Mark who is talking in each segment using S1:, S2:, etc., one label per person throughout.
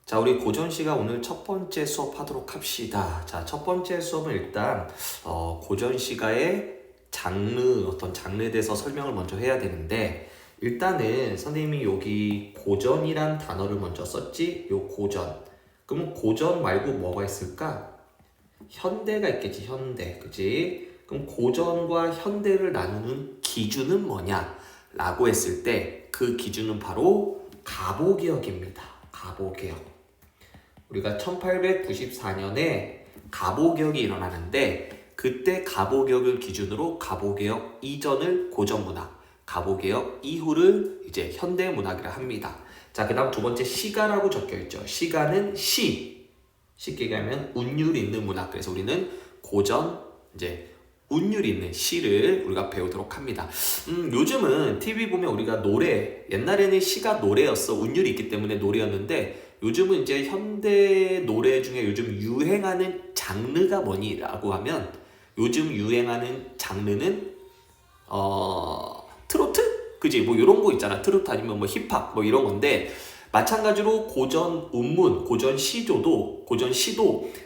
S1: 자, 우리 고전 씨가 오늘 첫 번째 수업 하도록 합시다. 자, 첫 번째 수업은 일단 고전 시가의 어떤 장르에 대해서 설명을 먼저 해야 되는데, 일단은 선생님이 여기 고전이란 단어를 먼저 썼지. 요 고전. 그러면 고전 말고 뭐가 있을까? 현대가 있겠지. 현대, 그치? 그럼 고전과 현대를 나누는 기준은 뭐냐? 라고 했을 때 그 기준은 바로 가보개혁입니다. 가보개혁. 우리가 1894년에 가보개혁이 일어나는데, 그때 가보개혁을 기준으로 가보개혁 이전을 고전문학, 가보개혁 이후를 이제 현대문학이라 합니다. 자, 그 다음 두 번째 시가라고 적혀 있죠. 시가는 쉽게 얘기하면 운율 있는 문학. 그래서 우리는 고전, 이제 운율 있는 시를 우리가 배우도록 합니다. 요즘은 TV 보면 우리가 옛날에는 시가 노래였어. 운율이 있기 때문에 노래였는데, 요즘은 이제 현대 노래 중에 요즘 유행하는 장르가 뭐니라고 하면, 요즘 유행하는 장르는 트로트? 그지? 뭐 이런 거 있잖아. 트로트 아니면 뭐 힙합 뭐 이런 건데, 마찬가지로 고전 운문, 고전 시도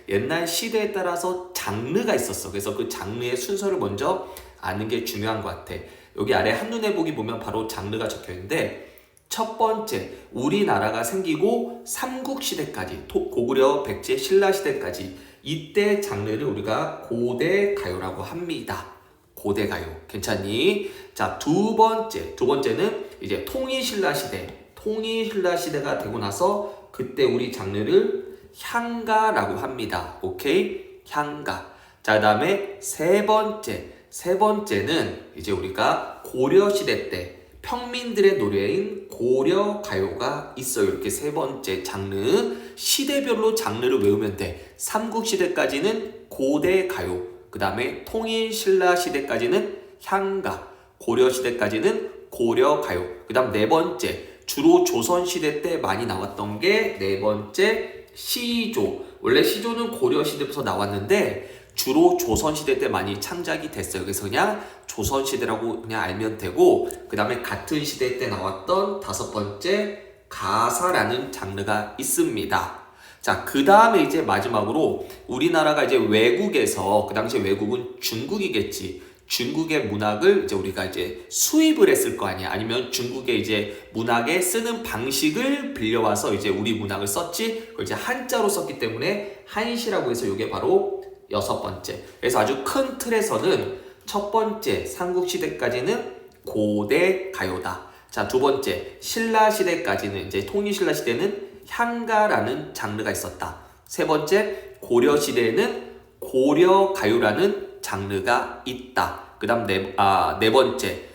S1: 옛날 시대에 따라서 장르가 있었어. 그래서 그 장르의 순서를 먼저 아는 게 중요한 것 같아. 여기 아래 한눈에 보기 보면 바로 장르가 적혀 있는데, 첫 번째, 우리나라가 생기고 삼국시대까지, 고구려, 백제, 신라시대까지, 이때 장르를 우리가 고대가요라고 합니다. 고대가요. 괜찮니? 자, 두 번째는 이제 통일신라시대가 되고 나서 그때 우리 장르를 향가라고 합니다. 오케이? 향가. 자, 그 다음에 세 번째는 이제 우리가 고려시대 때 평민들의 노래인 고려가요가 있어요. 이렇게 세 번째 장르. 시대별로 장르를 외우면 돼. 삼국시대까지는 고대가요. 그 다음에 통일신라시대까지는 향가. 고려시대까지는 고려가요. 그 다음 네 번째. 주로 조선시대 때 많이 나왔던 게 네 번째 시조. 원래 시조는 고려시대부터 나왔는데 주로 조선시대 때 많이 창작이 됐어요. 그래서 그냥 조선시대라고 그냥 알면 되고, 그 다음에 같은 시대 때 나왔던 다섯 번째 가사라는 장르가 있습니다. 자, 그 다음에 이제 마지막으로 우리나라가 이제 외국에서, 그 당시에 외국은 중국이겠지. 중국의 문학을 이제 우리가 이제 수입을 했을 거 아니야. 아니면 중국의 이제 문학에 쓰는 방식을 빌려와서 이제 우리 문학을 썼지. 그걸 이제 한자로 썼기 때문에 한시라고 해서 이게 바로 여섯 번째. 그래서 아주 큰 틀에서는 첫 번째 삼국시대까지는 고대 가요다. 자, 두 번째 신라시대까지는, 이제 통일신라시대는 향가라는 장르가 있었다. 세 번째 고려시대에는 고려가요라는 장르가 있다. 그 다음 네 번째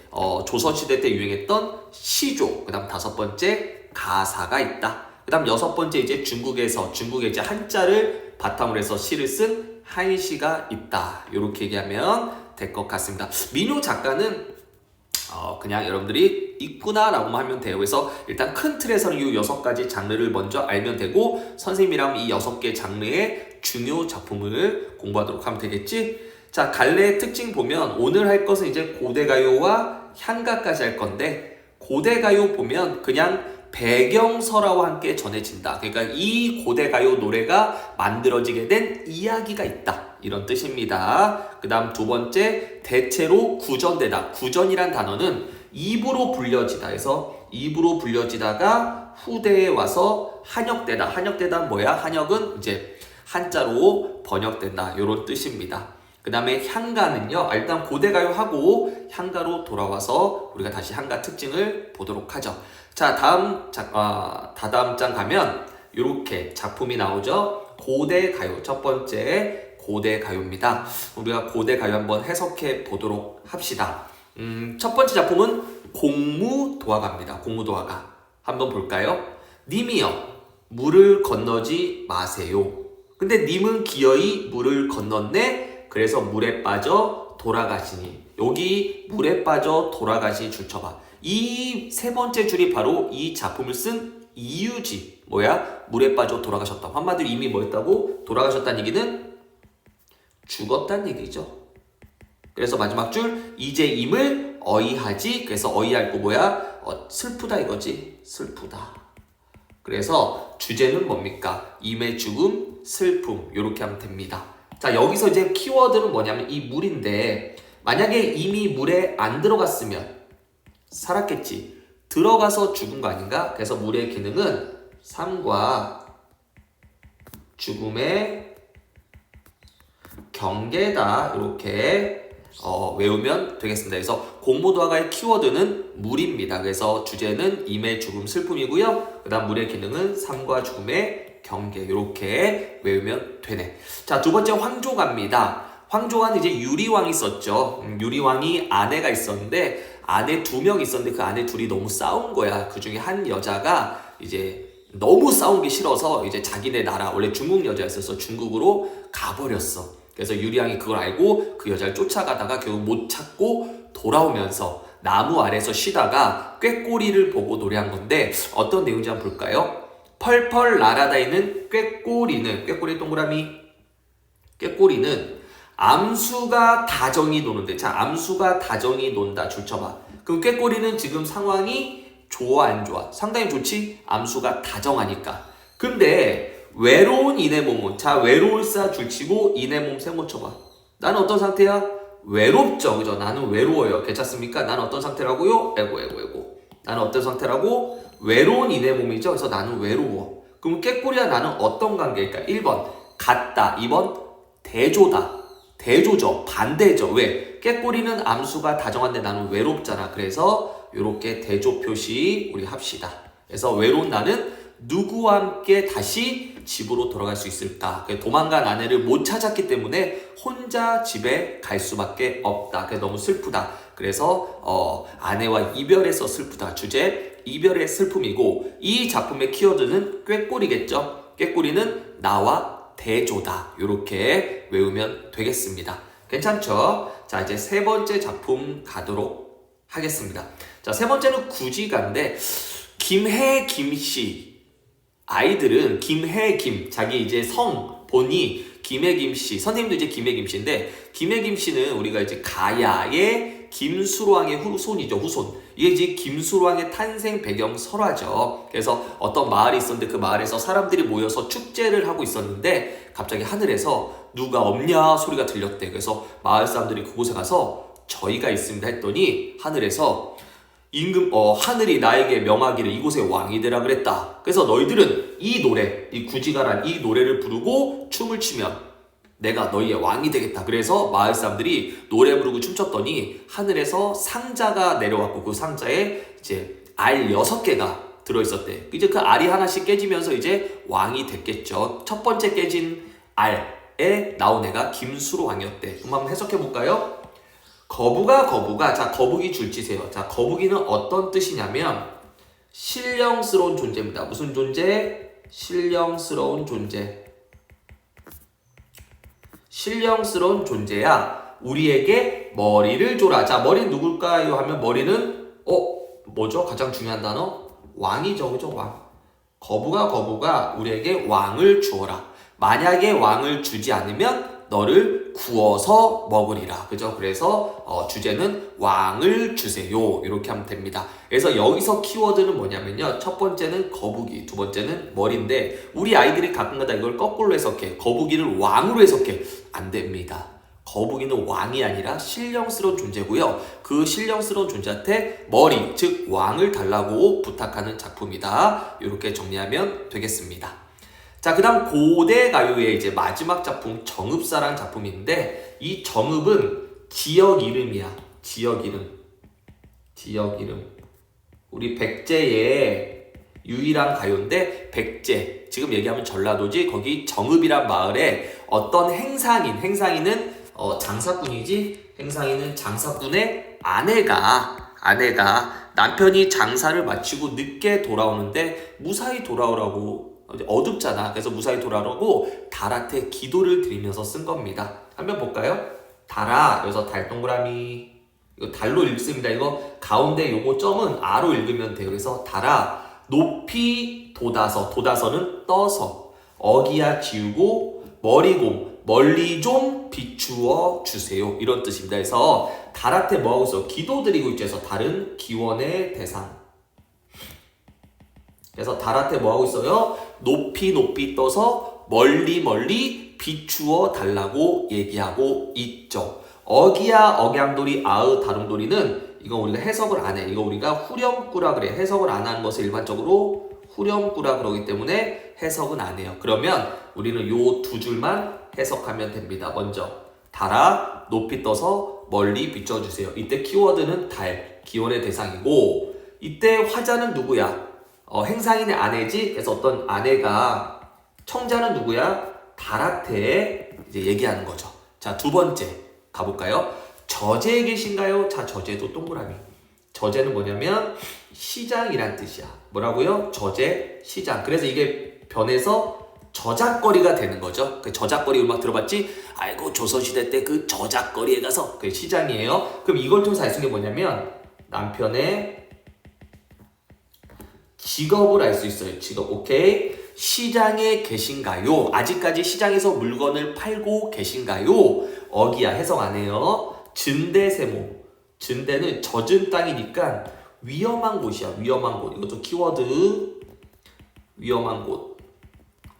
S1: 조선시대 때 유행했던 시조. 그 다음 다섯 번째 가사가 있다. 그 다음 여섯 번째 이제 중국의 이제 한자를 바탕으로 해서 시를 쓴 한시가 있다. 이렇게 얘기하면 될 것 같습니다. 민요 작가는 그냥 여러분들이 있구나라고만 하면 돼요. 그래서 일단 큰 틀에서는 이 여섯 가지 장르를 먼저 알면 되고, 선생님이랑 이 여섯 개 장르의 중요 작품을 공부하도록 하면 되겠지? 자, 갈래의 특징 보면 오늘 할 것은 이제 고대가요와 향가까지 할 건데, 고대가요 보면 그냥 배경설화와 함께 전해진다. 그러니까 이 고대가요 노래가 만들어지게 된 이야기가 있다. 이런 뜻입니다. 그 다음 두 번째, 대체로 구전되다. 구전이란 단어는 입으로 불려지다 해서 입으로 불려지다가 후대에 와서 한역되다. 한역되다는 뭐야? 한역은 이제 한자로 번역된다. 이런 뜻입니다. 그 다음에 향가는요, 일단 고대가요 하고 향가로 돌아와서 우리가 다시 향가 특징을 보도록 하죠. 자, 다다음 장 가면 이렇게 작품이 나오죠. 고대가요. 첫 번째 고대가요입니다. 우리가 고대가요 한번 해석해 보도록 합시다. 첫 번째 작품은 공무도화가입니다. 공무도화가. 한번 볼까요? 님이여, 물을 건너지 마세요. 근데 님은 기어이 물을 건넜네. 그래서 물에 빠져 돌아가시니. 여기 물에 빠져 돌아가시니 줄 쳐봐. 이 세 번째 줄이 바로 이 작품을 쓴 이유지. 뭐야? 물에 빠져 돌아가셨다. 한마디로 이미 뭐였다고? 돌아가셨다는 얘기는 죽었다는 얘기죠. 그래서 마지막 줄, 이제 임을 어이하지. 그래서 어이할 거 뭐야? 슬프다 이거지. 슬프다. 그래서 주제는 뭡니까? 임의 죽음, 슬픔 이렇게 하면 됩니다. 자, 여기서 이제 키워드는 뭐냐면 이 물인데 만약에 이미 물에 안 들어갔으면 살았겠지. 들어가서 죽은 거 아닌가? 그래서 물의 기능은 삶과 죽음의 경계다. 이렇게 외우면 되겠습니다. 그래서 공모도화가의 키워드는 물입니다. 그래서 주제는 임의 죽음, 슬픔이고요. 그 다음 물의 기능은 삶과 죽음의 경계. 이렇게 외우면 되네. 자, 두 번째 황조가입니다. 황조가는 이제 유리왕이 있었죠. 유리왕이 아내가 있었는데 아내 2명 있었는데 그 아내 둘이 너무 싸운 거야. 그 중에 한 여자가 이제 너무 싸운 게 싫어서 이제 자기네 나라, 원래 중국 여자였어서 중국으로 가버렸어. 그래서 유리왕이 그걸 알고 그 여자를 쫓아가다가 결국 못 찾고 돌아오면서 나무 아래서 쉬다가 꾀꼬리를 보고 노래한 건데 어떤 내용인지 한번 볼까요? 펄펄 날아다니는 꾀꼬리는, 꾀꼬리 동그라미, 꾀꼬리는 암수가 다정히 노는데, 자, 암수가 다정히 논다. 줄 쳐봐. 그럼 꾀꼬리는 지금 상황이 좋아 안 좋아? 상당히 좋지? 암수가 다정하니까. 근데 외로운 이내 몸은, 자, 외로울사 줄치고 이내 몸 세모 쳐봐. 나는 어떤 상태야? 외롭죠, 그죠? 나는 외로워요. 괜찮습니까? 나는 어떤 상태라고요? 에고. 나는 어떤 상태라고? 외로운 이내 몸이죠. 그래서 나는 외로워. 그럼 꾀꼬리와 나는 어떤 관계일까? 1번 같다, 2번 대조다. 대조죠. 반대죠. 왜? 꾀꼬리는 암수가 다정한데 나는 외롭잖아. 그래서 이렇게 대조 표시 우리 합시다. 그래서 외로운 나는 누구와 함께 다시 집으로 돌아갈 수 있을까? 도망간 아내를 못 찾았기 때문에 혼자 집에 갈 수밖에 없다. 그래서 너무 슬프다. 그래서 아내와 이별해서 슬프다. 주제 이별의 슬픔이고 이 작품의 키워드는 꾀꼬리겠죠. 꾀꼬리는 나와 대조다. 이렇게 외우면 되겠습니다. 괜찮죠? 자, 이제 세 번째 작품 가도록 하겠습니다. 자, 세 번째는 구지가인데 김해 김씨 아이들은 김해 김 자기 이제 성 본이 김해 김씨 선생님도 이제 김해 김씨인데 김해 김씨는 우리가 이제 가야의 김수로왕의 후손이죠. 후손. 이게 이제 김수로왕의 탄생 배경 설화죠. 그래서 어떤 마을이 있었는데 그 마을에서 사람들이 모여서 축제를 하고 있었는데 갑자기 하늘에서 누가 없냐 소리가 들렸대. 그래서 마을 사람들이 그곳에 가서 저희가 있습니다 했더니 하늘에서 하늘이 나에게 명하기를 이곳에 왕이 되라 그랬다. 그래서 너희들은 이 노래, 이 구지가란 이 노래를 부르고 춤을 추면 내가 너희의 왕이 되겠다. 그래서 마을 사람들이 노래 부르고 춤췄더니 하늘에서 상자가 내려왔고 그 상자에 이제 알 6개가 들어있었대. 이제 그 알이 하나씩 깨지면서 이제 왕이 됐겠죠. 첫 번째 깨진 알에 나온 애가 김수로 왕이었대. 그럼 한번 해석해 볼까요? 거북아. 자, 거북이 줄치세요. 자, 거북이는 어떤 뜻이냐면 신령스러운 존재입니다. 무슨 존재? 신령스러운 존재. 신령스러운 존재야. 우리에게 머리를 줘라. 자, 머리는 누굴까요? 하면 머리는 뭐죠? 가장 중요한 단어? 왕이죠. 그죠? 왕. 거북아 우리에게 왕을 주어라. 만약에 왕을 주지 않으면 너를 구워서 먹으리라. 그죠? 그래서 주제는 왕을 주세요. 이렇게 하면 됩니다. 그래서 여기서 키워드는 뭐냐면요. 첫 번째는 거북이, 두 번째는 머리인데 우리 아이들이 가끔가다 이걸 거꾸로 해석해. 거북이를 왕으로 해석해. 안 됩니다. 거북이는 왕이 아니라 신령스러운 존재고요. 그 신령스러운 존재한테 머리, 즉 왕을 달라고 부탁하는 작품이다. 이렇게 정리하면 되겠습니다. 자, 그 다음 고대 가요의 이제 마지막 작품 정읍사라는 작품인데 이 정읍은 지역 이름이야. 지역 이름. 우리 백제의 유일한 가요인데 백제, 지금 얘기하면 전라도지. 거기 정읍이란 마을에 어떤 행상인은 장사꾼이지. 행상인은 장사꾼의 아내가 남편이 장사를 마치고 늦게 돌아오는데 무사히 돌아오라고 어둡잖아. 그래서 무사히 돌아오라고 달한테 기도를 드리면서 쓴 겁니다. 한번 볼까요? 달아. 여기서 달 동그라미. 이거 달로 읽습니다. 이거 가운데 요거 점은 아로 읽으면 돼요. 그래서 달아. 높이 돋아서. 돋아서는 떠서. 어기야 지우고 머리곰. 멀리 좀 비추어 주세요. 이런 뜻입니다. 그래서 달한테 뭐하고 있어? 기도 드리고 있죠. 그래서 달은 기원의 대상. 그래서 달한테 뭐 하고 있어요? 높이 높이 떠서 멀리 멀리 비추어 달라고 얘기하고 있죠. 어기야 억양돌이 아으 다름돌이는 이거 우리가 해석을 안 해. 이거 우리가 후렴구라 그래. 해석을 안 하는 것을 일반적으로 후렴구라 그러기 때문에 해석은 안 해요. 그러면 우리는 요 두 줄만 해석하면 됩니다. 먼저 달아 높이 떠서 멀리 비춰주세요. 이때 키워드는 달, 기원의 대상이고 이때 화자는 누구야? 행사인의 아내지. 그래서 어떤 아내가 청자는 누구야? 달한테 이제 얘기하는 거죠. 자, 두 번째 가볼까요? 저재에 계신가요? 자, 저재도 동그라미. 저재는 뭐냐면 시장이란 뜻이야. 뭐라고요? 저재, 시장. 그래서 이게 변해서 저작거리가 되는 거죠. 그 저작거리 음악 들어봤지? 아이고 조선시대 때 그 저작거리에 가서 그 시장이에요. 그럼 이걸 통해서 알 수 있는 게 뭐냐면 남편의 직업을 알 수 있어요. 직업. 오케이. 시장에 계신가요? 아직까지 시장에서 물건을 팔고 계신가요? 어기야 해석 안 해요. 증대세모. 증대는 젖은 땅이니까 위험한 곳이야. 위험한 곳. 이것도 키워드. 위험한 곳.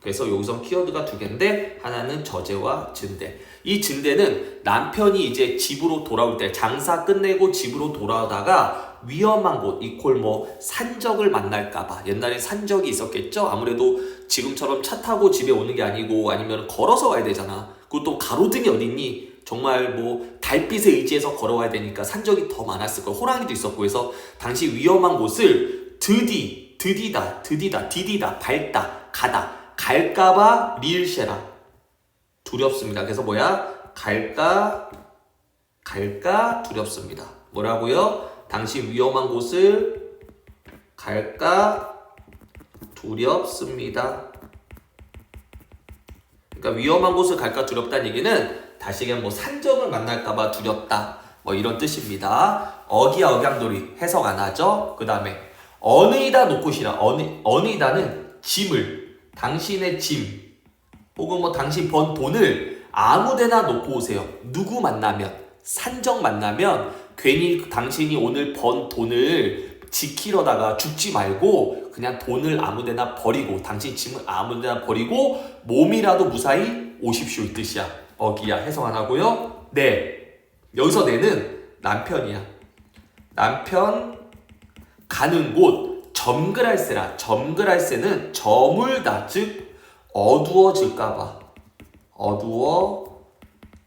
S1: 그래서 여기서 키워드가 두 개인데 하나는 저재와 증대. 이 증대는 남편이 이제 집으로 돌아올 때 장사 끝내고 집으로 돌아오다가 위험한 곳 이퀄 뭐 산적을 만날까봐. 옛날에 산적이 있었겠죠. 아무래도 지금처럼 차 타고 집에 오는 게 아니고 아니면 걸어서 와야 되잖아. 그것도 가로등이 어딨니? 정말 뭐 달빛에 의지해서 걸어와야 되니까 산적이 더 많았을 거야. 호랑이도 있었고. 해서 당시 위험한 곳을 디디다, 밟다, 가다. 갈까봐 리을쉐라. 두렵습니다. 그래서 뭐야? 갈까 두렵습니다. 뭐라고요? 당시 위험한 곳을 갈까 두렵습니다. 그러니까 위험한 곳을 갈까 두렵다는 얘기는 다시 그냥 뭐 산적을 만날까봐 두렵다. 뭐 이런 뜻입니다. 어기야 억양돌이 해석 안 하죠? 그 다음에 어느이다 놓고시라. 어느이다는 짐을 당신의 짐 혹은 뭐 당신 번 돈을 아무데나 놓고 오세요. 누구 만나면 산적 만나면 괜히 당신이 오늘 번 돈을 지키려다가 죽지 말고 그냥 돈을 아무데나 버리고 당신 짐을 아무데나 버리고 몸이라도 무사히 오십시오 이 뜻이야. 어기야 해석 안 하고요. 네 여기서 내는 남편이야. 남편 가는 곳 점그랄세라. 점그랄세는 저물다. 즉 어두워질까봐.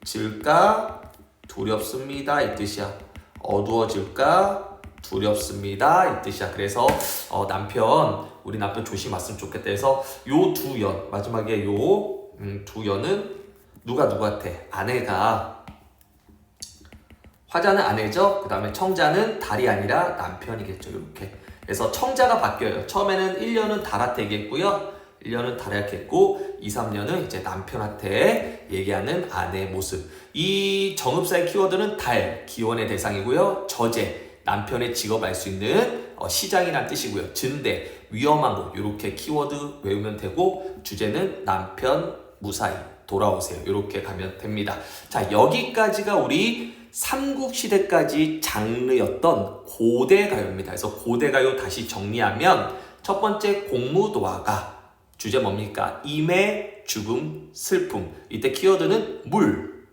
S1: 어두워질까 두렵습니다 이 뜻이야. 어두워질까 두렵습니다 이 뜻이야. 그래서 우리 남편 조심 왔으면 좋겠다 해서 요 두 연 마지막에 요 두 연은 누구한테? 아내가. 화자는 아내죠. 그 다음에 청자는 달이 아니라 남편이겠죠. 이렇게. 그래서 청자가 바뀌어요. 처음에는 1년은 달한테 얘기했고요. 1년은 달한테 했고 2, 3년은 이제 남편한테 얘기하는 아내의 모습. 이 정읍사의 키워드는 달, 기원의 대상이고요. 저재, 남편의 직업 알 수 있는 시장이란 뜻이고요. 증대, 위험한 곳 이렇게 키워드 외우면 되고 주제는 남편 무사히 돌아오세요. 이렇게 가면 됩니다. 자, 여기까지가 우리 삼국시대까지 장르였던 고대가요입니다. 그래서 고대가요 다시 정리하면 첫 번째 공무도화가 주제 뭡니까? 임의 죽음, 슬픔. 이때 키워드는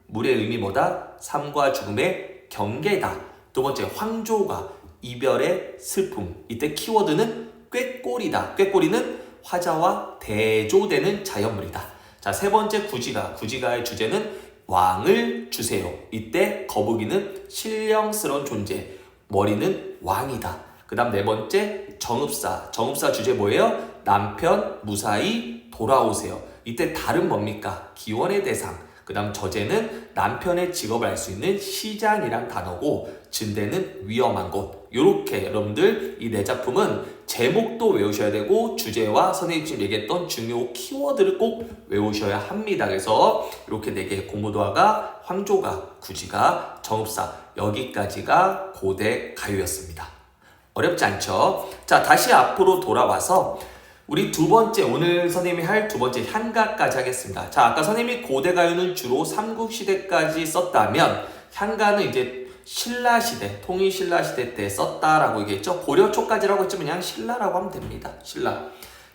S1: 물의 의미 뭐다? 삶과 죽음의 경계다. 두 번째 황조가 이별의 슬픔. 이때 키워드는 꾀꼬리다. 꾀꼬리는 화자와 대조되는 자연물이다. 자, 세 번째 구지가의 주제는 왕을 주세요. 이때 거북이는 신령스러운 존재, 머리는 왕이다. 그 다음 네 번째 정읍사 주제 뭐예요? 남편 무사히 돌아오세요. 이때 달은 뭡니까? 기원의 대상. 그 다음 저재는 남편의 직업을 알 수 있는 시장이란 단어고 증대는 위험한 곳. 이렇게 여러분들 이 네 작품은 제목도 외우셔야 되고 주제와 선생님 지금 얘기했던 중요 키워드를 꼭 외우셔야 합니다. 그래서 이렇게 네 개 공무도화가, 황조가, 구지가, 정읍사 여기까지가 고대 가요였습니다. 어렵지 않죠? 자, 다시 앞으로 돌아와서 우리 두 번째 오늘 선생님이 할 두 번째 향가까지 하겠습니다. 자, 아까 선생님이 고대 가요는 주로 삼국시대까지 썼다면 향가는 이제 신라시대, 통일신라시대 때 썼다라고 얘기했죠. 고려 초까지라고 했지만 그냥 신라라고 하면 됩니다. 신라.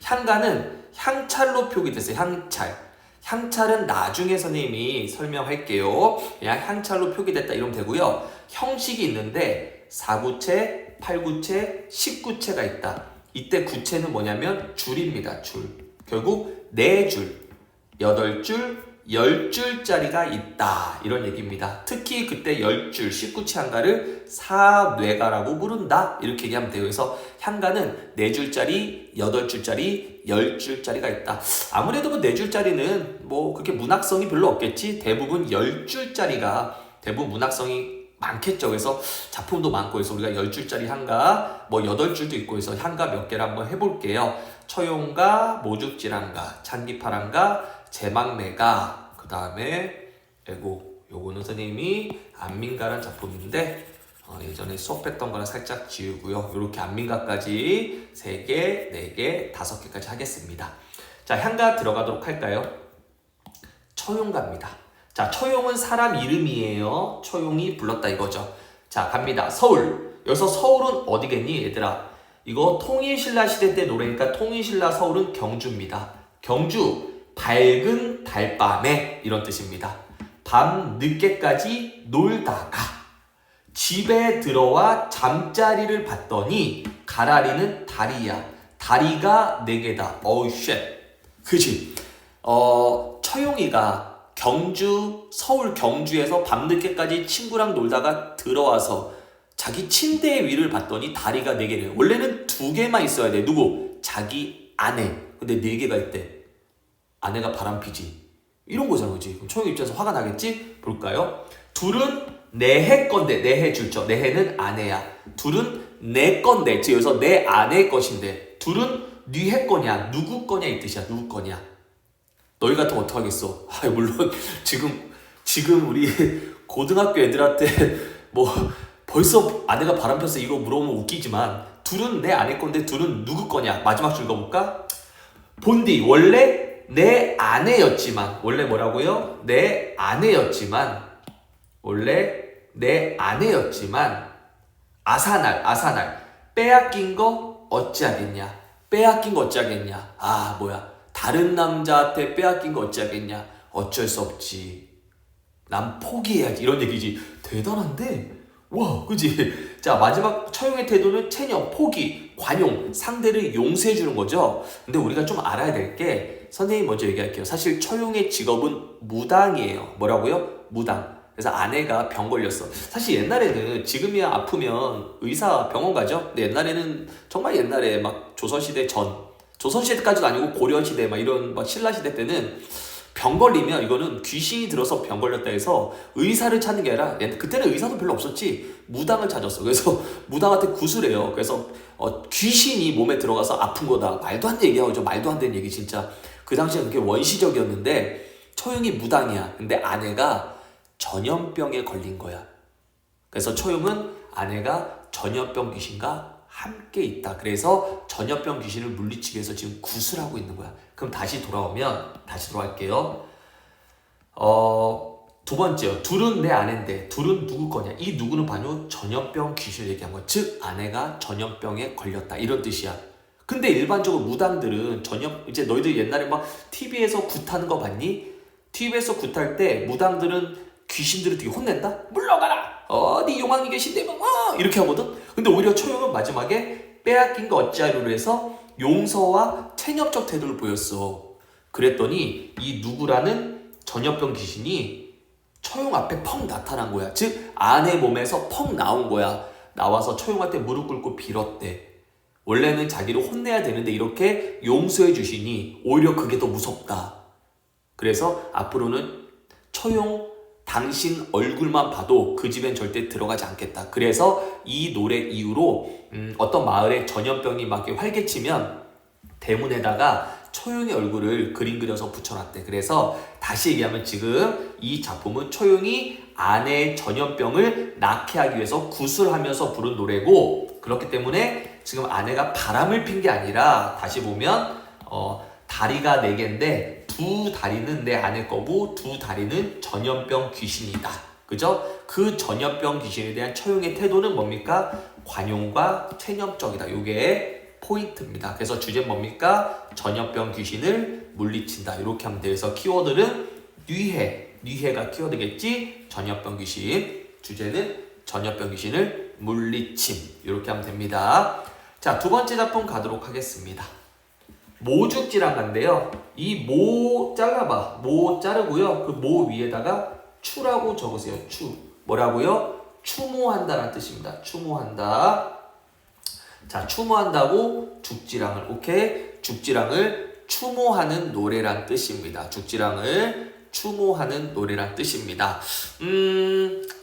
S1: 향가는 향찰로 표기됐어요. 향찰. 향찰은 나중에 선생님이 설명할게요. 그냥 향찰로 표기됐다 이러면 되고요. 형식이 있는데 4구체, 8구체, 10구체가 있다. 이때 구체는 뭐냐면 줄입니다. 줄. 결국 4줄, 8줄, 10줄짜리가 있다. 이런 얘기입니다. 특히 그때 10줄, 19체 향가를 사뇌가라고 부른다. 이렇게 얘기하면 돼요. 그래서 향가는 4줄짜리, 8줄짜리, 10줄짜리가 있다. 아무래도 뭐 4줄짜리는 뭐 그렇게 문학성이 별로 없겠지. 대부분 10줄짜리가 대부분 문학성이 많겠죠. 그래서 작품도 많고 해서 우리가 10줄짜리 향가, 뭐 8줄도 있고 해서 향가 몇 개를 한번 해볼게요. 처용가, 모죽질한가, 찬기파랑가, 제막내가, 그 다음에 요거는 선생님이 안민가라는 작품인데 예전에 수업했던 거랑 살짝 지우고요. 이렇게 안민가까지 3개, 4개, 5개까지 하겠습니다. 자, 향가 들어가도록 할까요? 처용가입니다. 자, 처용은 사람 이름이에요. 처용이 불렀다 이거죠. 자, 갑니다. 서울. 여기서 서울은 어디겠니 얘들아? 이거 통일신라 시대 때 노래니까 통일신라 서울은 경주입니다. 경주 밝은 달밤에 이런 뜻입니다. 밤 늦게까지 놀다가 집에 들어와 잠자리를 봤더니 가라리는 다리야. 다리가 4개다. 어우 쉣. 그치? 처용이가 서울 경주에서 밤늦게까지 친구랑 놀다가 들어와서 자기 침대 위를 봤더니 다리가 4개래요. 원래는 2개만 있어야 돼. 누구? 자기 아내. 근데 4개가 있대. 아내가 바람피지. 이런 거잖아, 그치? 그럼 처용 입장에서 화가 나겠지? 볼까요? 둘은 내해 건데, 내해 줄죠. 내해는 아내야. 둘은 내 건데, 즉 여기서 내 아내 것인데, 둘은 니해 거냐, 누구 거냐 이 뜻이야. 누구 거냐. 너희 같으면 어떡하겠어? 물론 지금 우리 고등학교 애들한테 뭐 벌써 아내가 바람폈어 이거 물어보면 웃기지만 둘은 내 아내 건데 둘은 누구 거냐? 마지막 줄 읽어볼까? 본디 원래 내 아내였지만 원래 뭐라고요? 내 아내였지만 아사날 빼앗긴 거 어찌하겠냐? 빼앗긴 거 어찌하겠냐? 다른 남자한테 빼앗긴 거 어찌하겠냐? 어쩔 수 없지. 난 포기해야지. 이런 얘기지. 대단한데? 와, 그지? 자, 마지막 처용의 태도는 체념, 포기, 관용, 상대를 용서해 주는 거죠. 근데 우리가 좀 알아야 될 게 선생님 먼저 얘기할게요. 사실 처용의 직업은 무당이에요. 뭐라고요? 무당. 그래서 아내가 병 걸렸어. 사실 옛날에는 지금이야 아프면 의사 병원 가죠. 근데 옛날에는 정말 옛날에 막 조선시대까지도 아니고 고려시대 막 이런 막 신라시대 때는 병 걸리면 이거는 귀신이 들어서 병 걸렸다 해서 의사를 찾는 게 아니라 그때는 의사도 별로 없었지. 무당을 찾았어. 그래서 무당한테 구슬해요. 그래서 귀신이 몸에 들어가서 아픈 거다. 말도 안 되는 얘기하죠. 말도 안 되는 얘기 진짜. 그 당시에 그게 원시적이었는데 처용이 무당이야. 근데 아내가 전염병에 걸린 거야. 그래서 처용은 아내가 전염병 귀신과 함께 있다. 그래서 전염병 귀신을 물리치기 위해서 지금 구슬하고 있는 거야. 그럼 다시 돌아올게요. 두 번째요. 둘은 내 아내인데 둘은 누구 거냐? 이 누구는 바로 전염병 귀신을 얘기한 거야. 즉 아내가 전염병에 걸렸다. 이런 뜻이야. 근데 일반적으로 무당들은 이제 너희들 옛날에 막 TV에서 굿하는 거 봤니? TV에서 굿할 때 무당들은 귀신들을 되게 혼낸다? 물러가라! 어디 용왕이 계신데 이렇게 하거든? 근데 오히려 처용은 마지막에 빼앗긴 거 어찌하려고 해서 용서와 체념적 태도를 보였어. 그랬더니 이 누구라는 전염병 귀신이 처용 앞에 펑 나타난 거야. 즉 아내 몸에서 펑 나온 거야. 나와서 처용한테 무릎 꿇고 빌었대. 원래는 자기를 혼내야 되는데 이렇게 용서해 주시니 오히려 그게 더 무섭다. 그래서 앞으로는 처용 당신 얼굴만 봐도 그 집엔 절대 들어가지 않겠다. 그래서 이 노래 이후로 어떤 마을에 전염병이 막 활개치면 대문에다가 처용의 얼굴을 그림 그려서 붙여놨대. 그래서 다시 얘기하면 지금 이 작품은 처용이 아내의 전염병을 낫게 하기 위해서 구슬하면서 부른 노래고, 그렇기 때문에 지금 아내가 바람을 핀 게 아니라 다시 보면 다리가 4개인데 두 다리는 내 아내 거고 두 다리는 전염병 귀신이다. 그죠? 그 전염병 귀신에 대한 처용의 태도는 뭡니까? 관용과 체념적이다. 요게 포인트입니다. 그래서 주제는 뭡니까? 전염병 귀신을 물리친다. 이렇게 하면 돼요. 그래서 키워드는 뉘해가 키워드겠지? 전염병 귀신. 주제는 전염병 귀신을 물리침. 이렇게 하면 됩니다. 자, 두 번째 작품 가도록 하겠습니다. 모죽지랑가인데요. 이 모 잘라봐. 모 자르고요. 그 모 위에다가 추라고 적으세요. 추. 뭐라고요? 추모한다라는 뜻입니다. 추모한다. 자, 추모한다고 죽지랑을, 오케이? 죽지랑을 추모하는 노래란 뜻입니다. 죽지랑을 추모하는 노래란 뜻입니다.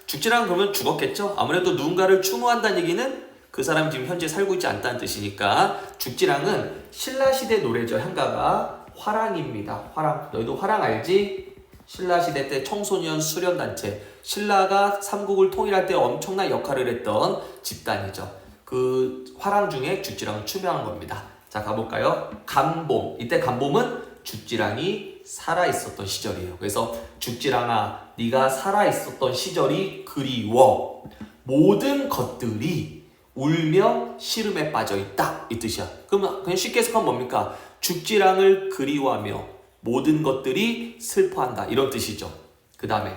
S1: 죽지랑은 그러면 죽었겠죠? 아무래도 누군가를 추모한다는 얘기는 그 사람이 지금 현재 살고 있지 않다는 뜻이니까 죽지랑은 신라시대 노래죠. 향가가 화랑입니다. 화랑. 너희도 화랑 알지? 신라시대 때 청소년 수련단체. 신라가 삼국을 통일할 때 엄청난 역할을 했던 집단이죠. 그 화랑 중에 죽지랑은 추명한 겁니다. 자, 가볼까요? 간봄. 이때 간봄은 죽지랑이 살아있었던 시절이에요. 그래서 죽지랑아, 네가 살아있었던 시절이 그리워. 모든 것들이 울며 시름에 빠져있다. 이 뜻이야. 그러면 그냥 쉽게 해석하면 뭡니까? 죽지랑을 그리워하며 모든 것들이 슬퍼한다. 이런 뜻이죠. 그 다음에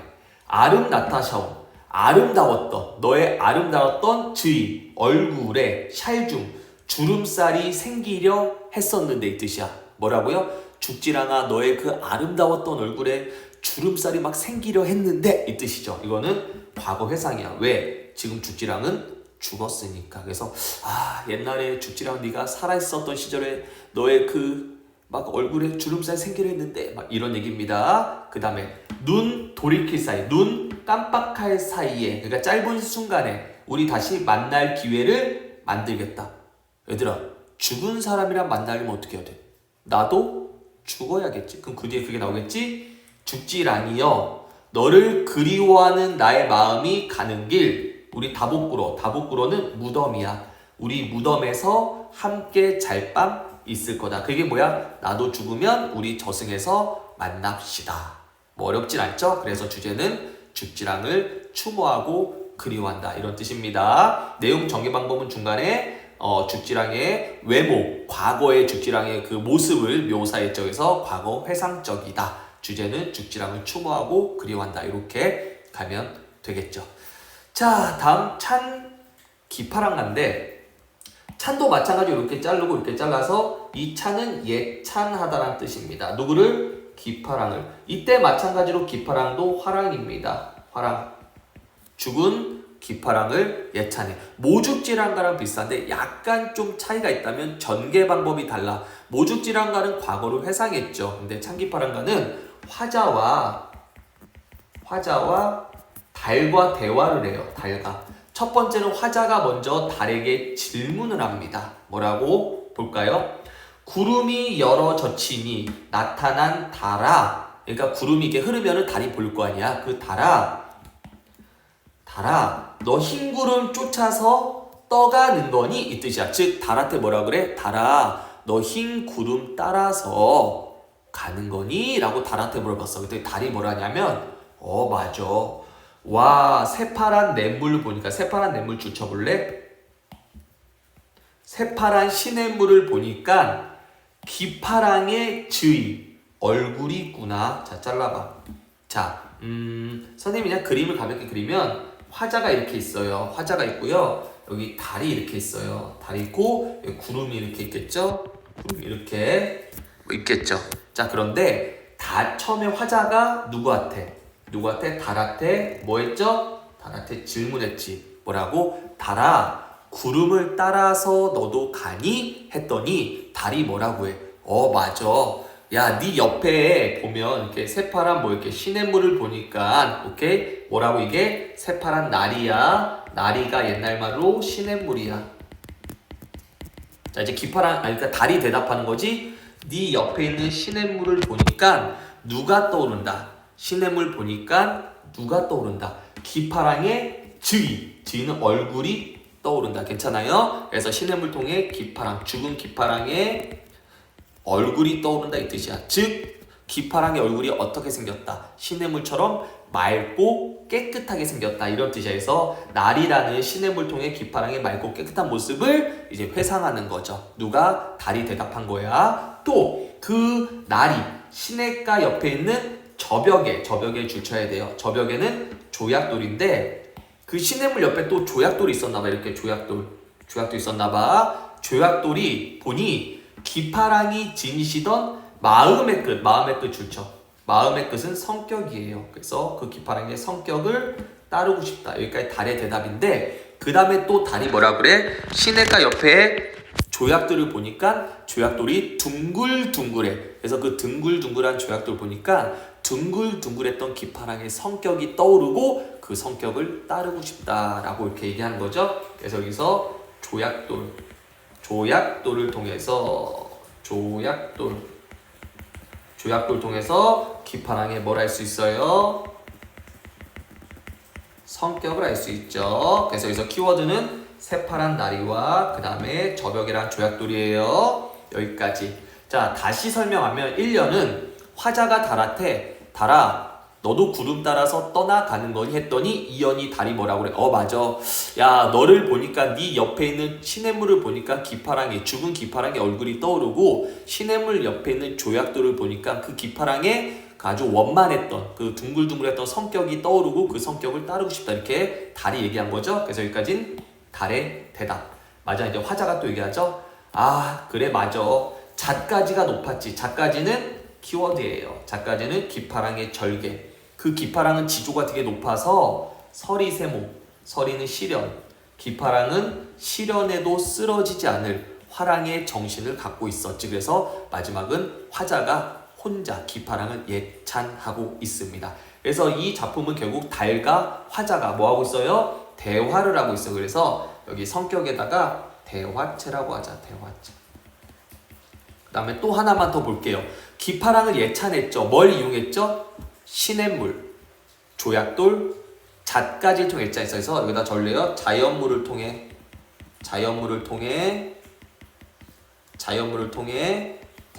S1: 아름나타샤오. 아름다웠던, 너의 아름다웠던 주의, 얼굴에 샬중, 주름살이 생기려 했었는데 이 뜻이야. 뭐라고요? 죽지랑아, 너의 그 아름다웠던 얼굴에 주름살이 막 생기려 했는데 이 뜻이죠. 이거는 과거 회상이야. 왜? 지금 죽지랑은 죽었으니까. 그래서 옛날에 죽지랑 네가 살아있었던 시절에 너의 그 막 얼굴에 주름살 생기려 했는데 막 이런 얘기입니다. 그 다음에 눈 돌이킬 사이, 눈 깜빡할 사이에, 그러니까 짧은 순간에 우리 다시 만날 기회를 만들겠다. 얘들아, 죽은 사람이랑 만나려면 어떻게 해야 돼? 나도 죽어야겠지. 그럼 그 뒤에 그게 나오겠지? 죽지랑이여, 너를 그리워하는 나의 마음이 가는 길, 우리 다복구로는 무덤이야. 우리 무덤에서 함께 잘 밤 있을 거다. 그게 뭐야? 나도 죽으면 우리 저승에서 만납시다. 뭐 어렵진 않죠? 그래서 주제는 죽지랑을 추모하고 그리워한다. 이런 뜻입니다. 내용 전개 방법은 중간에 죽지랑의 외모, 과거의 죽지랑의 그 모습을 묘사했죠. 그래서 과거 회상적이다. 주제는 죽지랑을 추모하고 그리워한다. 이렇게 가면 되겠죠. 자, 다음 찬 기파랑가인데, 찬도 마찬가지로 이렇게 자르고 이렇게 잘라서 이 찬은 예찬하다라는 뜻입니다. 누구를? 기파랑을. 이때 마찬가지로 기파랑도 화랑입니다. 화랑. 죽은 기파랑을 예찬해. 모죽지랑가랑 비슷한데 약간 좀 차이가 있다면 전개 방법이 달라. 모죽지랑가는 과거를 회상했죠. 근데 찬기파랑가는 화자와 달과 대화를 해요. 달과. 첫 번째는 화자가 먼저 달에게 질문을 합니다. 뭐라고 볼까요? 구름이 열어젖히니 나타난 달아. 그러니까 구름이 이렇게 흐르면 달이 보일 거 아니야. 그 달아, 너 흰 구름 쫓아서 떠가는 거니? 이 뜻이야. 즉 달한테 뭐라 그래? 달아, 너 흰 구름 따라서 가는 거니? 라고 달한테 물어봤어. 그때 달이 뭐라냐면 맞아. 와, 새파란 냇물 보니까, 새파란 냇물 줄쳐볼래? 새파란 시냇물을 보니까 기파랑의 즈이, 얼굴이 있구나. 자, 잘라봐. 자, 선생님이 그냥 그림을 가볍게 그리면 화자가 이렇게 있어요. 화자가 있고요. 여기 달이 이렇게 있어요. 달이 있고 여기 구름이 이렇게 있겠죠? 구름이 이렇게 있겠죠. 자, 그런데 처음에 화자가 누구한테? 달한테 뭐 했죠? 달한테 질문했지. 뭐라고? 달아, 구름을 따라서 너도 가니? 했더니 달이 뭐라고 해? 맞아. 야, 네 옆에 보면 이렇게 새파란 이렇게 시냇물을 보니까, 오케이? 뭐라고 이게? 새파란 나리야. 나리가 옛날 말로 시냇물이야. 자, 이제 그러니까 달이 대답하는 거지. 네 옆에 있는 시냇물을 보니까 누가 떠오른다? 시냇물 보니까 누가 떠오른다? 기파랑의 즈이는 얼굴이 떠오른다. 괜찮아요? 그래서 시냇물 통해 기파랑, 죽은 기파랑의 얼굴이 떠오른다 이 뜻이야. 즉 기파랑의 얼굴이 어떻게 생겼다? 시냇물처럼 맑고 깨끗하게 생겼다. 이런 뜻이야. 그래서 날이라는 시냇물 통해 기파랑의 맑고 깨끗한 모습을 이제 회상하는 거죠. 누가? 달이 대답한 거야. 또 그 날이 시냇가 옆에 있는 저벽에 줄쳐야 돼요. 저벽에는 조약돌인데 그 시냇물 옆에 또 조약돌이 있었나 봐. 이렇게 조약돌 있었나 봐. 조약돌이 보니 기파랑이 지니시던 마음의 끝 줄쳐. 마음의 끝은 성격이에요. 그래서 그 기파랑의 성격을 따르고 싶다. 여기까지 달의 대답인데 그 다음에 또 달이 뭐라 그래? 시냇가 옆에 조약돌을 보니까 조약돌이 둥글둥글해. 그래서 그 둥글둥글한 조약돌 보니까 둥글둥글했던 기파랑의 성격이 떠오르고 그 성격을 따르고 싶다라고 이렇게 얘기하는 거죠. 그래서 여기서 조약돌을 통해서 조약돌 통해서 기파랑의 뭘 알 수 있어요? 성격을 알 수 있죠. 그래서 여기서 키워드는 새파란 나리와 그 다음에 저벽이란 조약돌이에요. 여기까지. 자, 다시 설명하면 1년은 화자가 달한테 달아 너도 구름 따라서 떠나가는 거니 했더니 2년이 달이 뭐라고 그래? 맞아. 야, 너를 보니까 네 옆에 있는 시냇물을 보니까 죽은 기파랑의 얼굴이 떠오르고 시냇물 옆에 있는 조약돌을 보니까 그 기파랑의 아주 원만했던 그 둥글둥글했던 성격이 떠오르고 그 성격을 따르고 싶다. 이렇게 달이 얘기한 거죠. 그래서 여기까지는 달의 대답. 맞아. 이제 화자가 또 얘기하죠. 그래 맞아. 잣가지가 높았지. 잣가지는 키워드예요. 잣가지는 기파랑의 절개. 그 기파랑은 지조가 되게 높아서 서리세모, 서리는 시련, 기파랑은 시련에도 쓰러지지 않을 화랑의 정신을 갖고 있었지. 그래서 마지막은 화자가 혼자 기파랑을 예찬하고 있습니다. 그래서 이 작품은 결국 달과 화자가 뭐하고 있어요? 대화를 하고 있어요. 그래서 여기 성격에다가 대화체라고 하자. 대화체. 그 다음에 또 하나만 더 볼게요. 기파랑을 예찬했죠. 뭘 이용했죠? 시냇물, 조약돌, 잣가지를 통해 예찬해서 여기다 적을래요. 자연물을 통해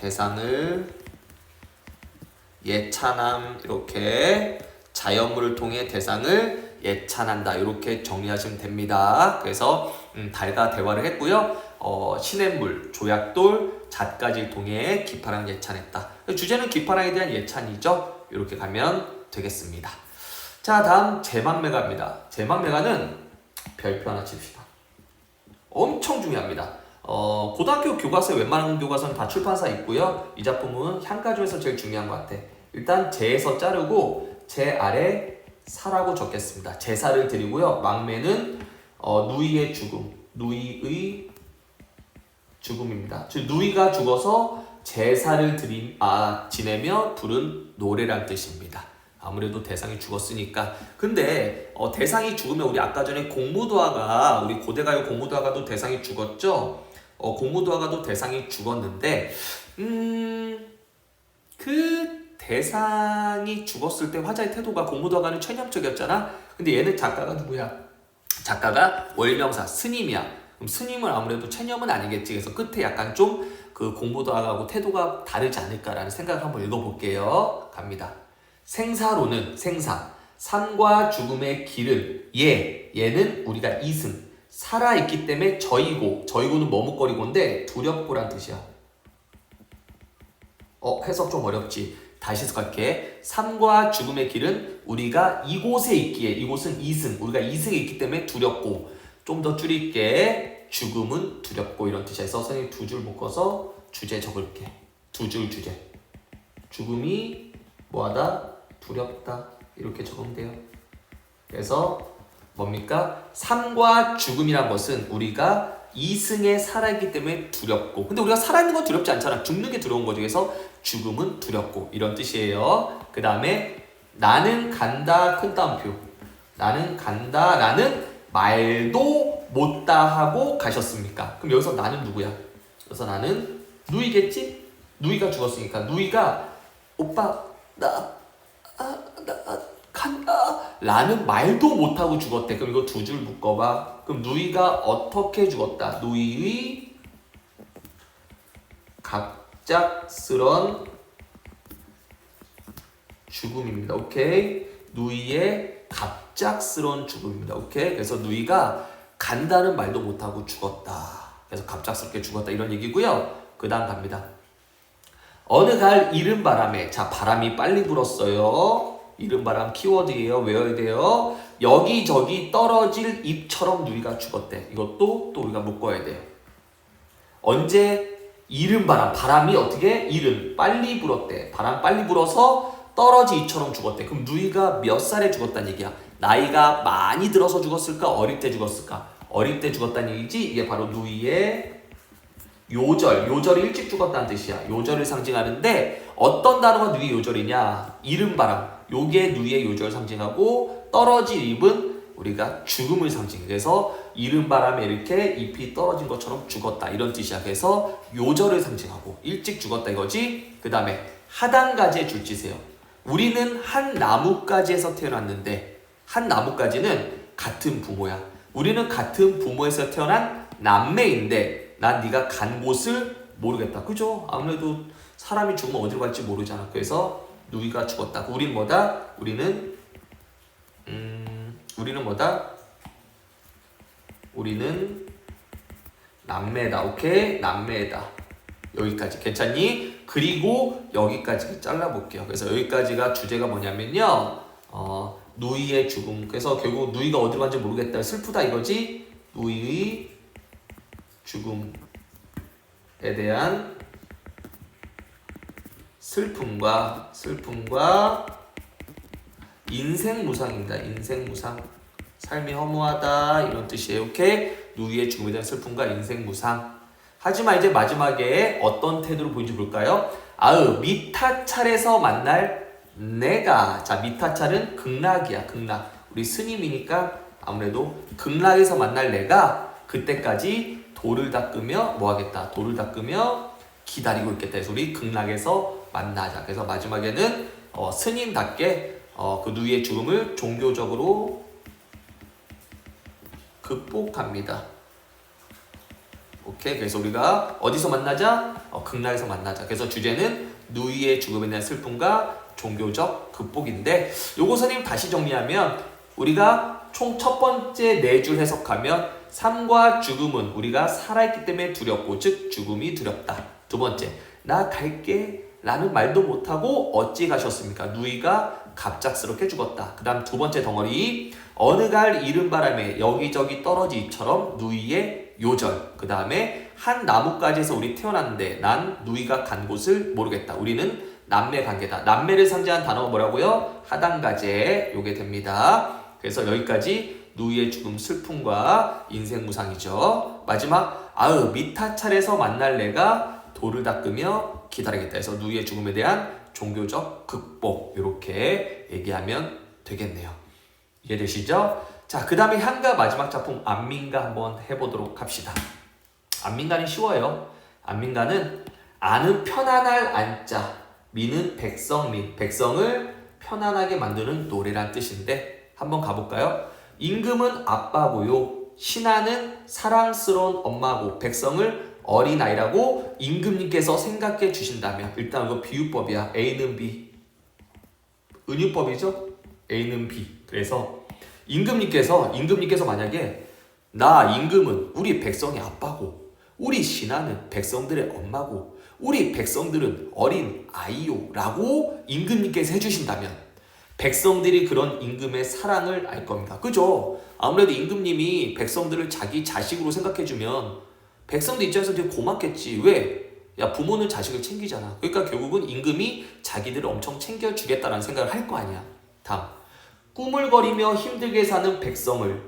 S1: 대상을 예찬함. 이렇게 자연물을 통해 대상을 예찬한다. 이렇게 정리하시면 됩니다. 그래서 달과 대화를 했고요. 시냇물, 조약돌, 잣가지를 통해 기파랑 예찬했다. 주제는 기파랑에 대한 예찬이죠. 이렇게 가면 되겠습니다. 자, 다음 제망매가입니다. 제망매가는 별표 하나 칩시다. 엄청 중요합니다. 고등학교 교과서에 웬만한 교과서는 다 출판사 있고요. 이 작품은 향가 중에서 제일 중요한 것 같아. 일단 제에서 자르고 제 아래 사라고 적겠습니다. 제사를 드리고요. 망매는 누이의 죽음, 누이의 죽음입니다. 즉 누이가 죽어서 제사를 지내며 부른 노래란 뜻입니다. 아무래도 대상이 죽었으니까. 근데 대상이 죽으면 우리 아까 전에 공무도화가, 우리 고대가요 공무도화가도 대상이 죽었죠. 공무도화가도 대상이 죽었는데 그 대상이 죽었을 때 화자의 태도가 공무도화가는 최념적이었잖아. 근데 얘는 작가가 누구야? 작가가 월명사 스님이야. 그럼 스님은 아무래도 체념은 아니겠지. 그래서 끝에 약간 좀 그 공무도화가하고 태도가 다르지 않을까라는 생각을 한번 읽어볼게요. 갑니다. 생사로는 삶과 죽음의 길을 얘는 우리가 이승 살아있기 때문에 저이고는 머뭇거리고인데 두렵고란 뜻이야. 해석 좀 어렵지. 다시 해석할게. 삶과 죽음의 길은 우리가 이곳에 있기에, 이곳은 이승, 우리가 이승에 있기 때문에 두렵고, 좀 더 줄일게. 죽음은 두렵고 이런 뜻이에서 선생님이 두 줄 묶어서 주제 적을게. 두 줄 주제. 죽음이 뭐하다? 두렵다. 이렇게 적으면 돼요. 그래서 뭡니까? 삶과 죽음이란 것은 우리가 이승에 살아있기 때문에 두렵고, 근데 우리가 살아있는 건 두렵지 않잖아. 죽는 게 두려운 거죠. 그래서 죽음은 두렵고 이런 뜻이에요. 그 다음에 나는 간다 큰 따옴표. 나는 간다 라는 말도 못다 하고 가셨습니까? 그럼 여기서 나는 누구야? 그래서 나는 누이겠지? 누이가 죽었으니까 누이가 오빠 나 간다 라는 말도 못하고 죽었대. 그럼 이거 두 줄 묶어봐. 그럼 누이가 어떻게 죽었다? 누이의 갑작스런 죽음입니다. 오케이? 누이의 갑작스러운 죽음입니다. 오케이? 그래서 누이가 간다는 말도 못하고 죽었다. 그래서 갑작스럽게 죽었다 이런 얘기고요. 그 다음 갑니다. 어느 갈 이른 바람에, 자 바람이 빨리 불었어요. 이른 바람 키워드예요. 외워야 돼요. 여기저기 떨어질 잎처럼 누이가 죽었대. 이것도 또 우리가 묶어야 돼요. 언제? 이른 바람, 바람이 어떻게? 이른, 빨리 불었대. 바람 빨리 불어서 떨어진 잎처럼 죽었대. 그럼 누이가 몇 살에 죽었다는 얘기야? 나이가 많이 들어서 죽었을까? 어릴 때 죽었을까? 어릴 때 죽었다는 얘기지. 이게 바로 누이의 요절, 요절이 일찍 죽었다는 뜻이야. 요절을 상징하는데 어떤 단어가 누이의 요절이냐? 이른 바람, 요게 누이의 요절을 상징하고 떨어질 잎은 우리가 죽음을 상징해. 그래서 이른 바람에 이렇게 잎이 떨어진 것처럼 죽었다 이런 뜻이야. 그래서 요절을 상징하고 일찍 죽었다 이거지. 그 다음에 하단가지의 줄지세요. 우리는 한 나뭇가지에서 태어났는데 한 나뭇가지는 같은 부모야. 우리는 같은 부모에서 태어난 남매인데 난 네가 간 곳을 모르겠다. 그죠? 아무래도 사람이 죽으면 어디로 갈지 모르잖아. 그래서 누이가 죽었다. 우리는 뭐다? 우리는 뭐다? 우리는 남매다. 오케이? 남매다. 여기까지 괜찮니? 그리고 여기까지 잘라볼게요. 그래서 여기까지가 주제가 뭐냐면요. 누이의 죽음. 그래서 결국 누이가 어디로 간지 모르겠다. 슬프다 이거지? 누이의 죽음에 대한 슬픔과 인생 무상입니다. 인생 무상. 삶이 허무하다 이런 뜻이에요. 오케이? 누이의 죽음에 대한 슬픔과 인생 무상. 하지만 이제 마지막에 어떤 태도를 보인지 볼까요? 미타찰에서 만날 내가. 자, 미타찰은 극락이야. 극락. 우리 스님이니까 아무래도 극락에서 만날 내가 그때까지 돌을 닦으며 뭐 하겠다? 돌을 닦으며 기다리고 있겠다. 그래서 우리 극락에서 만나자. 그래서 마지막에는 스님답게 그 누이의 죽음을 종교적으로 극복합니다. 오케이. 그래서 우리가 어디서 만나자? 극락에서 만나자. 그래서 주제는 누이의 죽음에 대한 슬픔과 종교적 극복인데, 요거 선생님 다시 정리하면 우리가 총 첫 번째 네 줄 해석하면 삶과 죽음은 우리가 살아있기 때문에 두렵고, 즉 죽음이 두렵다. 두 번째, 나 갈게 라는 말도 못하고 어찌 가셨습니까? 누이가 갑작스럽게 죽었다. 그 다음 두 번째 덩어리, 어느 갈 이른 바람에 여기저기 떨어지 잎처럼 누이의 요절. 그 다음에 한 나뭇가지에서 우리 태어났는데 난 누이가 간 곳을 모르겠다. 우리는 남매 관계다. 남매를 상징하는 단어가 뭐라고요? 하단가제. 요게 됩니다. 그래서 여기까지 누이의 죽음 슬픔과 인생 무상이죠. 마지막, 미타찰에서 만날 내가 돌을 닦으며 기다리겠다 해서 누이의 죽음에 대한 종교적 극복, 이렇게 얘기하면 되겠네요. 이해되시죠? 자, 그 다음에 향가 마지막 작품 안민가 한번 해보도록 합시다. 안민가는 쉬워요. 안민가는 안은 편안할 안자, 민은 백성민, 백성을 편안하게 만드는 노래란 뜻인데 한번 가볼까요? 임금은 아빠고요, 신하는 사랑스러운 엄마고, 백성을 어린아이라고 임금님께서 생각해 주신다면, 일단 이거 비유법이야. A는 B, 은유법이죠? A는 B. 그래서 임금님께서 만약에 나 임금은 우리 백성의 아빠고, 우리 신하는 백성들의 엄마고, 우리 백성들은 어린 아이요 라고 임금님께서 해주신다면 백성들이 그런 임금의 사랑을 알 겁니다. 그죠? 아무래도 임금님이 백성들을 자기 자식으로 생각해주면 백성들 입장에서 되게 고맙겠지. 왜? 야, 부모는 자식을 챙기잖아. 그러니까 결국은 임금이 자기들을 엄청 챙겨주겠다는 생각을 할 거 아니야. 다음, 꾸물거리며 힘들게 사는 백성을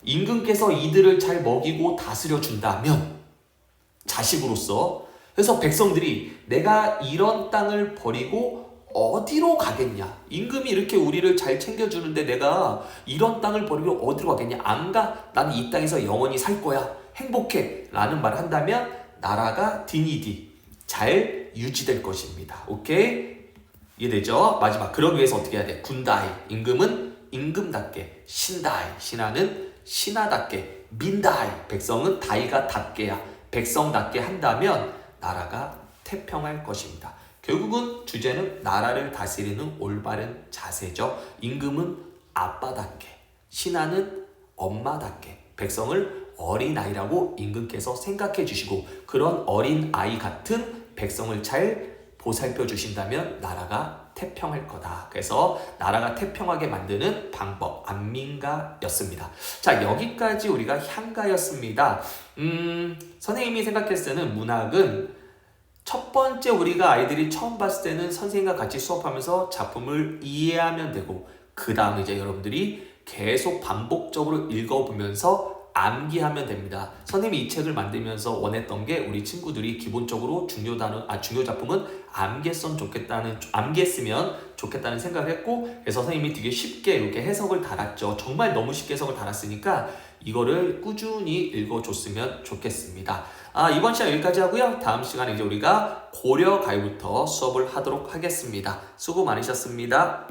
S1: 임금께서 이들을 잘 먹이고 다스려 준다면, 자식으로서. 그래서 백성들이 내가 이런 땅을 버리고 어디로 가겠냐? 임금이 이렇게 우리를 잘 챙겨주는데 내가 이런 땅을 버리고 어디로 가겠냐? 안 가. 나는 이 땅에서 영원히 살 거야. 행복해. 라는 말을 한다면 나라가 디니디 잘 유지될 것입니다. 오케이? 이해되죠? 마지막, 그러기 위해서 어떻게 해야 돼? 군다이. 임금은 임금답게, 신다이. 신하는 신하답게, 민다이. 백성은 다이가 답게야. 백성답게 한다면 나라가 태평할 것입니다. 결국은 주제는 나라를 다스리는 올바른 자세죠. 임금은 아빠답게, 신하는 엄마답게 백성을 어린아이라고 임금께서 생각해 주시고 그런 어린아이 같은 백성을 잘 보살펴 주신다면 나라가 태평할 거다. 그래서 나라가 태평하게 만드는 방법 안민가였습니다. 자, 여기까지 우리가 향가였습니다. 선생님이 생각했을 때는 문학은 첫 번째 우리가 아이들이 처음 봤을 때는 선생님과 같이 수업하면서 작품을 이해하면 되고 그 다음 이제 여러분들이 계속 반복적으로 읽어보면서 암기하면 됩니다. 선생님이 이 책을 만들면서 원했던 게 우리 친구들이 기본적으로 중요 작품은 암기했으면 좋겠다는 생각을 했고, 그래서 선생님이 되게 쉽게 이렇게 해석을 달았죠. 정말 너무 쉽게 해석을 달았으니까 이거를 꾸준히 읽어줬으면 좋겠습니다. 이번 시간 여기까지 하고요. 다음 시간에 이제 우리가 고려 가요부터 수업을 하도록 하겠습니다. 수고 많으셨습니다.